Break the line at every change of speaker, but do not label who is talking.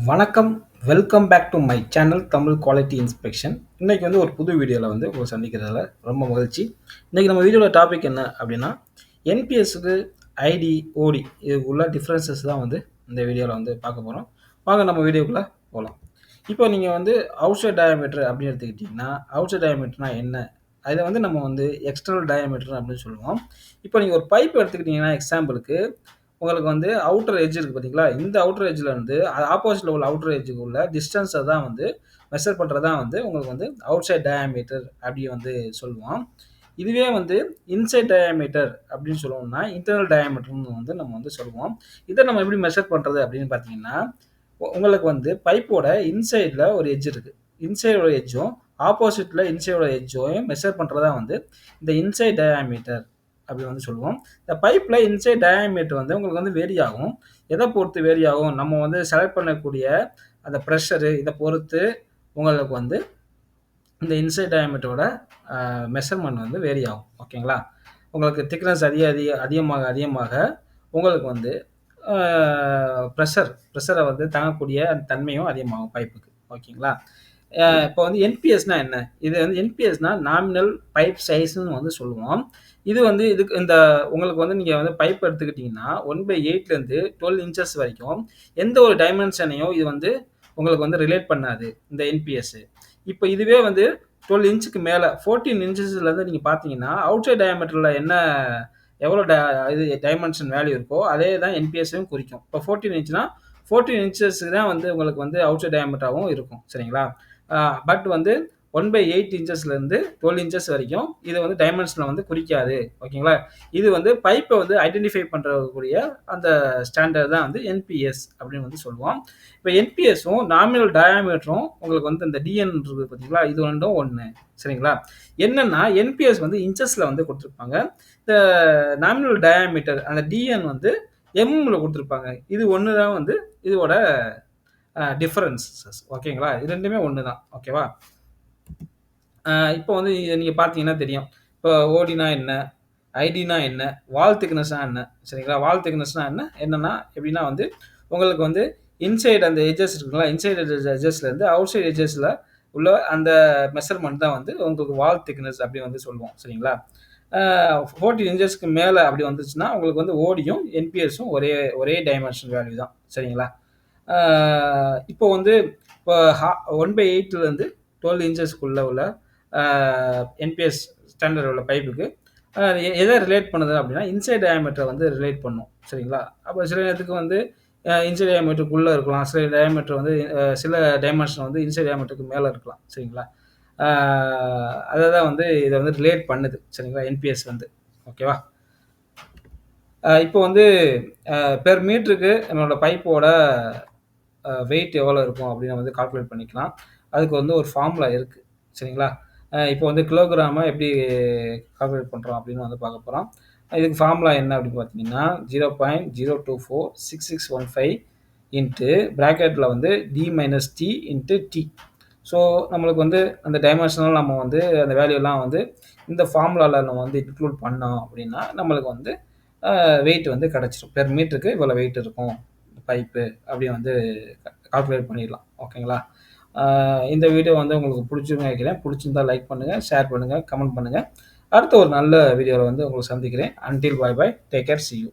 வணக்கம். Welcome back to my channel Tamil quality inspection. இன்னைக்கு வந்து ஒரு புது வீடியோல வந்து உங்கள சந்திக்கிறதுல ரொம்ப மகிழ்ச்சி. இன்னைக்கு நம்ம வீடியோட டாபிக் என்ன அப்படின்னா, என்பிஎஸ்க்கு ஐடி, ஓடி இதுக்குள்ள டிஃபரன்சஸ் தான் வந்து இந்த வீடியோல வந்து பார்க்க போறோம். வாங்க நம்ம வீடியோக்குள்ள போலாம். இப்போ நீங்க வந்து அவுட்சைட் டயாமீட்டர் அப்படின்னு எடுத்துக்கிட்டீங்கன்னா, அவுட்சைட் டயாமீட்டர்னா என்ன? அத வந்து நம்ம வந்து எக்ஸ்டர்னல் டயாமீட்டர் அப்படின்னு சொல்லுவோம். இப்போ நீங்க ஒரு பைப் எடுத்துக்கிட்டீங்கன்னா எக்ஸாம்பிளுக்கு உங்களுக்கு வந்து அவுட்டர் எட்ஜ் இருக்கு பார்த்தீங்களா? இந்த அவுட்டர் எட்ஜ்ல இருந்து ஆப்போசிட்ல உள்ள அவுட்டர் எட்ஜ்க்கு உள்ள டிஸ்டன்ஸ தான் வந்து மெஷர் பண்றது தான் வந்து உங்களுக்கு வந்து அவுட்சைட் டயாமீட்டர் அப்படி வந்து சொல்லுவோம். இதுவே வந்து இன்சைட் டயாமீட்டர் அப்படின்னு சொல்லணும்னா, இன்டர்னல் டயாமீட்டர்ன்னு வந்து நம்ம வந்து சொல்லுவோம். இத நம்ம எப்படி மெஷர் பண்றது அப்படின்னு பார்த்தீங்கன்னா, உங்களுக்கு வந்து பைப்போட இன்சைட்ல ஒரு எட்ஜ் இருக்கு. இன்சைடோட எட்ஜும், ஆப்போசிட்ல இன்சைடோட எட்ஜையும் மெஷர் பண்றது தான் வந்து இந்த இன்சைட் டயாமீட்டர் அப்படி வந்து சொல்லுவோம். இந்த பைப்ல இன்சைட் டயாமீட்டர் வந்து உங்களுக்கு வந்து வேரி ஆகும். எத பொறுத்து வேரி ஆகும்? நம்ம வந்து செலக்ட் பண்ணக்கூடிய அந்த பிரஷரு இத பொறுத்து உங்களுக்கு வந்து இந்த இன்சைட் டயாமீட்டரோட மெஷர்மென்ட் வந்து வேரி ஆகும். ஓகேங்களா? உங்களுக்கு திக்னஸ் அதிகமாக உங்களுக்கு வந்து அ பிரஷர வந்து தாங்கக்கூடிய அந்த தன்மையும் அதிகமாகும் பைப்புக்கு. ஓகேங்களா? இப்போ வந்து என்பிஎஸ்னா என்ன? இது வந்து என்பிஎஸ்னா நாமினல் பைப் சைஸ்ன்னு வந்து சொல்லுவோம். இது வந்து இந்த உங்களுக்கு வந்து நீங்க வந்து பைப் எடுத்துக்கிட்டீங்கன்னா, 1/8லேருந்து 12 இன்ச்சஸ் வரைக்கும் எந்த ஒரு டைமென்ஷனையும் இது வந்து உங்களுக்கு வந்து ரிலேட் பண்ணாது, இந்த என்பிஎஸ். இப்ப இதுவே வந்து 12 இன்ச்சுக்கு மேல 14 இன்ச்சஸ்லேருந்து நீங்க பார்த்தீங்கன்னா, அவுட்சைட் டயாமீட்டர்ல என்ன எவ்வளோ இது டைமென்ஷன் வேல்யூ இருக்கோ, அதே தான் என்பிஎஸ்ஸையும் குறிக்கும். இப்போ 14 இன்ச்னா 14 இன்ச்சஸ்க்கு தான் வந்து உங்களுக்கு வந்து அவுட்சைட் டயாமீட்டராவும் இருக்கும். சரிங்களா? பட் வந்து 1/8 இன்ச்சஸ்லேருந்து 12 இன்ச்சஸ் வரைக்கும் இது வந்து டைமென்ஷன வந்து குறிக்காது. ஓகேங்களா? இது வந்து பைப்ப வந்து ஐடென்டிஃபை பண்றக்கூடிய அந்த ஸ்டாண்டர்ட் தான் வந்து என்பிஎஸ் அப்படின்னு வந்து சொல்லுவோம். இப்ப என்பிஎஸும் நாமினல் டயாமீட்டரும் உங்களுக்கு வந்து இந்த டிஎன் இருக்கு பார்த்தீங்களா? இது 2ம் ஒண்ணு. சரிங்களா? என்னன்னா என்பிஎஸ் வந்து இன்ச்சஸ்ல வந்து குடுத்திருப்பாங்க. இந்த நாமினல் டயாமீட்டர் அந்த டிஎன் வந்து எம்ல குடுத்திருப்பாங்க. இது ஒண்ணு தான் வந்து இதோட டிஃபரன்ஸஸ். ஓகேங்களா? இது 2மே ஒண்ணு தான். ஓகேவா? இப்போ வந்து இத நீங்க பார்த்தீங்கன்னா தெரியும். இப்போ ஓடினா என்ன? ஐடினா என்ன? வால் திக்னஸ்னா என்ன? சரிங்களா? வால் திக்னஸ்னா என்ன? என்னன்னா எப்படின்னா வந்து உங்களுக்கு வந்து இன்சைட் அந்த எட்ஜஸ் இருக்குங்களா? இன்சைட் எட்ஜஸ்லேருந்து அவுட் சைட் எட்ஜஸ்ல உள்ள அந்த மெஷர்மென்ட் தான் வந்து உங்களுக்கு வால் திக்னஸ் அப்படி வந்து சொல்லுவோம். சரிங்களா? 14 இன்ச்சஸ்க்கு மேல அப்படி வந்துச்சுன்னா, உங்களுக்கு வந்து ஓடியும், என்பிஎஸும் ஒரே ஒரே டைமென்ஷன் வேல்யூ தான். சரிங்களா? ஆ இப்போ வந்து இப்போ 1/8லேருந்து 12 இன்ச்சஸ்க்குள்ள உள்ள ஆ என்பிஎஸ் ஸ்டாண்டர்ட் உள்ள பைப்புக்கு எத ரிலேட் பண்ணுது அப்படின்னா, இன்சைட் டயாமீட்டர வந்து ரிலேட் பண்ணும். சரிங்களா? அப்ப சில நேரத்துக்கு வந்து இன்சைட் டயாமீட்டருக்குள்ள இருக்கலாம். சில டயாமீட்டர் வந்து சில டைமென்ஷன் வந்து இன்சைட் டயாமீட்டருக்கு மேல இருக்கலாம். சரிங்களா? ஆ அத தான் வந்து இத வந்து ரிலேட் பண்ணுது. சரிங்களா? என்பிஎஸ் வந்து. ஓகேவா? இப்போ வந்து பெர் மீட்டருக்கு என்னோட பைப்போட வெயிட் எவ்வளோ இருக்கும் அப்படின்னு வந்து கால்குலேட் பண்ணிக்கலாம். அதுக்கு வந்து ஒரு ஃபார்முலா இருக்கு. சரிங்களா? இப்போ வந்து கிலோகிராம எப்படி கால்குலேட் பண்றோம் அப்படின்னு வந்து பார்க்க போறோம். இதுக்கு ஃபார்முலா என்ன அப்படின்னு பார்த்தீங்கன்னா, 0.0246615 இன்ட்டு பிராக்கெட்ல வந்து டி இன்ட்டு டி. ஸோ நம்மளுக்கு வந்து அந்த டைமென்ஷனல் நம்ம வந்து அந்த வேல்யூலாம் வந்து இந்த ஃபார்முலால நம்ம வந்து இன்க்ளூட் பண்ணோம் அப்படின்னா, நம்மளுக்கு வந்து வெயிட் வந்து கிடைச்சிரும். பெர் மீட்டருக்கு இவ்வளோ வெயிட் இருக்கும் பைப்பு அப்படி வந்து கால்குலேட் பண்ணிடலாம். ஓகேங்களா? இந்த வீடியோ வந்து உங்களுக்கு பிடிச்சிருக்கும்னு நினைக்கிறேன். பிடிச்சிருந்தா லைக் பண்ணுங்க, ஷேர் பண்ணுங்க, கமெண்ட் பண்ணுங்க. அடுத்த ஒரு நல்ல வீடியோல வந்து உங்கள சந்திக்கிறேன். Until bye bye. Take care. C you.